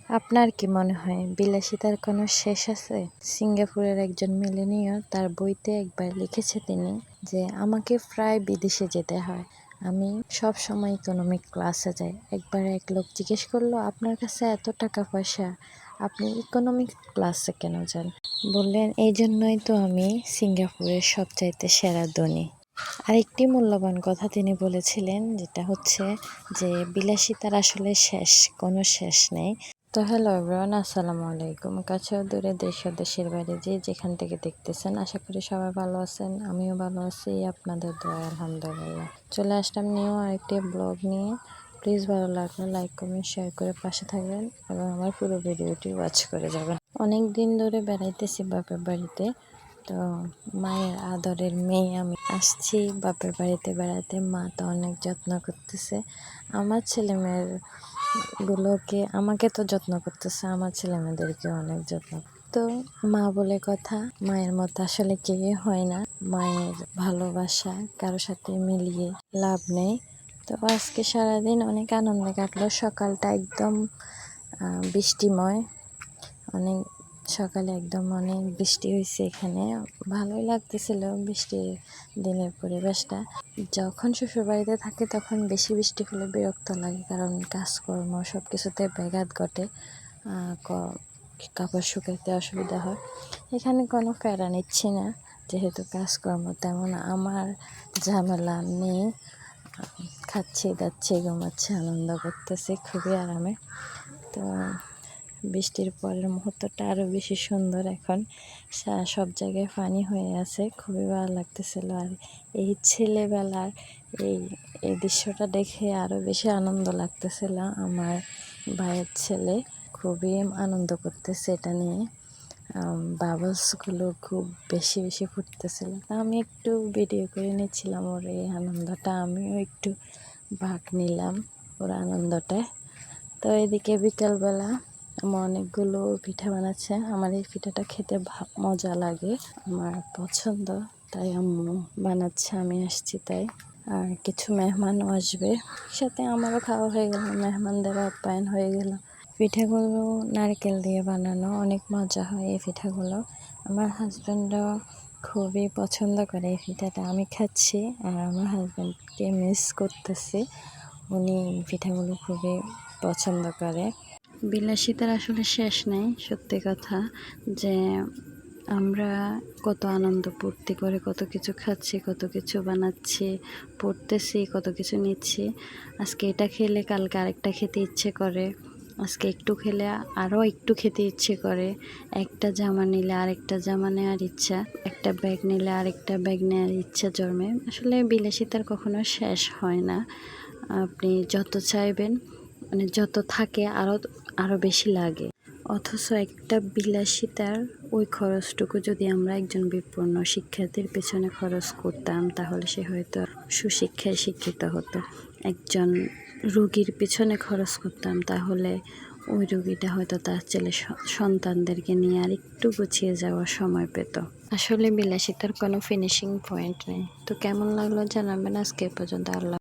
আপনার কি মনে হয় বিলাসিতার কোনো শেষ আছে? সিঙ্গাপুরের একজন মিলেনিয়র তার বইতে একবার লিখেছে তিনি যে আমাকে প্রায় বিদেশে যেতে হয়, আমি সব সময় ইকোনমিক ক্লাসে যাই। একবার এক লোক জিজ্ঞেস করলো, আপনার কাছে এত টাকা পয়সা, আপনি ইকোনমিক ক্লাসে কেন যান? বললেন, এই জন্যই তো আমি সিঙ্গাপুরের সবচাইতে সেরা ধনী। আরেকটি মূল্যবান কথা তিনি বলেছিলেন, যেটা হচ্ছে যে বিলাসিতার আসলে কোনো শেষ নেই। তো হ্যালো এভরিওয়ান, আসসালামু আলাইকুম। কাছেও দূরে, দেশ ও দেশের বাইরে যে যেখান থেকে দেখতেছেন, আশা করি সবাই ভালো আছেন। আমিও ভালো আছি, আপনাদের দোয়ায় আলহামদুলিল্লাহ। চলে আসলাম নিউ আরেকটি ব্লগ নিয়ে। প্লিজ ভালো লাগলে লাইক কমেন্ট শেয়ার করে পাশে থাকবেন এবং আমার পুরো ভিডিওটি ওয়াচ করে যাবেন। অনেক দিন ধরে বেড়াইতেছি বাপের বাড়িতে, তো মায়ের আদরের মেয়ে আমি আসছি বাপের বাড়িতে বেড়াতে। মা তো অনেক যত্ন করতেছে আমার ছেলে মেয়ের গুলোকে, আমাকে তো যত্ন করতেছে, আমার ছেলে মেয়েদেরকে অনেক যত্ন। তো মা বলে কথা, মায়ের মতো আসলে কেউ হয় না। মায়ের ভালোবাসা কারোর সাথে মিলিয়ে লাভ নেই। তো আজকে সারাদিন অনেক আনন্দে কাটলো। সকালটা একদম বৃষ্টিময়, অনেক সকালে একদম অনেক বৃষ্টি হয়েছে এখানে। ভালোই লাগতেছিল বৃষ্টির দিনের পরিবেশটা। যখন শ্বশুরবাড়িতে থাকে তখন বেশি বৃষ্টি হলে বিরক্ত লাগে, কারণ কাজকর্ম সব কিছুতে ব্যাঘাত ঘটে, কাপড় শুকাইতে অসুবিধা হয়। এখানে কোনো প্যারা নিচ্ছি না, যেহেতু কাজকর্ম তেমন আমার ঝামেলা নেই। খাচ্ছি দাচ্ছি ঘুমাচ্ছি, আনন্দ করতেছি খুবই আরামে। তো বৃষ্টির পরের মুহূর্তটা আরও বেশি সুন্দর। এখন সব জায়গায় পানি হয়ে আছে, খুবই ভালো লাগতেছিল। আর এই ছেলেবেলার এই দৃশ্যটা দেখে আরও বেশি আনন্দ লাগতেছিল। আমার ভাইয়ের ছেলে খুবই আনন্দ করতেছে এটা নিয়ে, বাবলসগুলো খুব বেশি বেশি ফুটতেছিল। আমি একটু ভিডিও করে নিচ্ছিলাম ওর এই আনন্দটা, আমিও একটু ভাগ নিলাম ওর আনন্দটায়। তো এদিকে বিকালবেলা আমার অনেকগুলো পিঠা বানাচ্ছে। আমার এই পিঠাটা খেতে মজা লাগে, আমার পছন্দ, তাই আম্মু বানাচ্ছে, আমি আসছি তাই। আর কিছু মেহমানও আসবে, সাথে আমারও খাওয়া হয়ে গেল, মেহমানদের আপ্যায়ন হয়ে গেল। পিঠাগুলো নারকেল দিয়ে বানানো, অনেক মজা হয় এই পিঠাগুলো। আমার হাজব্যান্ডও খুবই পছন্দ করে এই পিঠাটা। আমি খাচ্ছি আর আমার হাজব্যান্ডকে মিস করতেছি, উনি পিঠাগুলো খুবই পছন্দ করে। বিলাসিতার আসলে শেষ নেই, সত্যি কথা, যে আমরা কত আনন্দ ফুর্তি করে কত কিছু খাচ্ছি, কত কিছু বানাচ্ছি, পড়তেছি, কত কিছু নিচ্ছি। আজকে এটা খেলে কালকে আরেকটা খেতে ইচ্ছে করে, আজকে একটু খেলে আরও একটু খেতে ইচ্ছে করে। একটা জামা নিলে আরেকটা জামা নেওয়ার ইচ্ছা, একটা ব্যাগ নিলে আরেকটা ব্যাগ নেওয়ার ইচ্ছা জন্মে। আসলে বিলাসিতার কখনো শেষ হয় না। আপনি যত চাইবেন, মানে যত থাকে আরও বেশি লাগে। অথচ একটা বিলাসিতার ওই খরচটুকু যদি আমরা একজন বিপন্ন শিক্ষার্থীর পেছনে খরচ করতাম, তাহলে সে হয়তো সুশিক্ষায় শিক্ষিত হতো। একজন রোগীর পিছনে খরচ করতাম, তাহলে ওই রোগীটা হয়তো তার ছেলে সন্তানদেরকে নিয়ে আর একটু গুছিয়ে যাওয়ার সময় পেত। আসলে বিলাসিতার কোনো ফিনিশিং পয়েন্ট নেই। তো কেমন লাগলো জানাবেন। আজকে পর্যন্ত আল্লাহ।